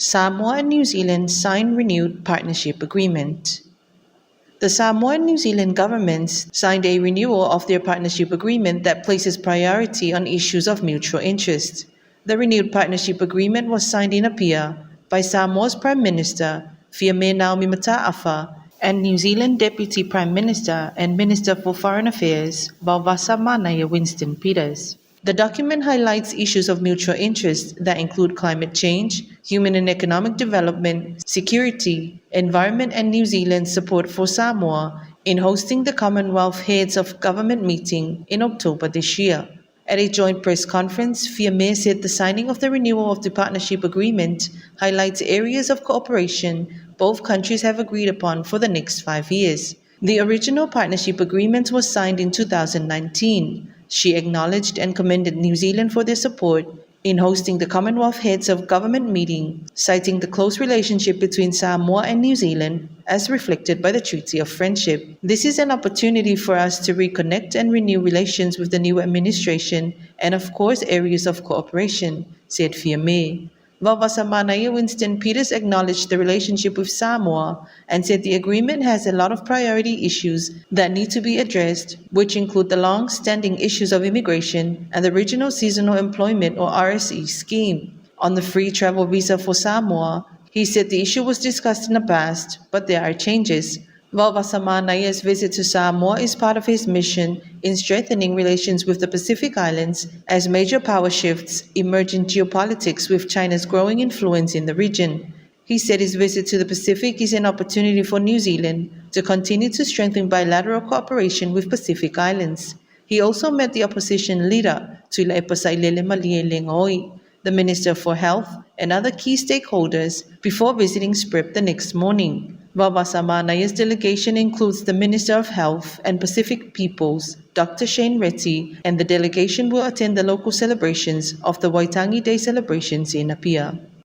Samoa and New Zealand sign renewed partnership agreement. The Samoa and New Zealand governments signed a renewal of their partnership agreement that places priority on issues of mutual interest. The renewed partnership agreement was signed in Apia by Samoa's Prime Minister, Fiame Naomi Mataafa, and New Zealand Deputy Prime Minister and Minister for Foreign Affairs, Vavasa Manaya Winston Peters. The document highlights issues of mutual interest that include climate change, human and economic development, security, environment, and New Zealand's support for Samoa in hosting the Commonwealth Heads of Government meeting in October this year. At a joint press conference, Fiame said the signing of the renewal of the partnership agreement highlights areas of cooperation both countries have agreed upon for the next 5 years. The original partnership agreement was signed in 2019. She acknowledged and commended New Zealand for their support in hosting the Commonwealth Heads of Government meeting, citing the close relationship between Samoa and New Zealand as reflected by the Treaty of Friendship. This is an opportunity for us to reconnect and renew relations with the new administration and of course areas of cooperation, said Fiame. Vavasa Manaya Winston Peters acknowledged the relationship with Samoa and said the agreement has a lot of priority issues that need to be addressed, which include the long-standing issues of immigration and the Regional Seasonal Employment or RSE scheme. On the free travel visa for Samoa, he said the issue was discussed in the past, but there are changes. Vavasa Manaya's visit to Samoa is part of his mission in strengthening relations with the Pacific Islands as major power shifts emerge in geopolitics with China's growing influence in the region. He said his visit to the Pacific is an opportunity for New Zealand to continue to strengthen bilateral cooperation with Pacific Islands. He also met the opposition leader, Tuila Epasailele Malielengoi, the Minister for Health, and other key stakeholders before visiting Sprip the next morning. Vavasa Manaya's delegation includes the Minister of Health and Pacific Peoples, Dr. Shane Retty, and the delegation will attend the local celebrations of the Waitangi Day celebrations in Apia.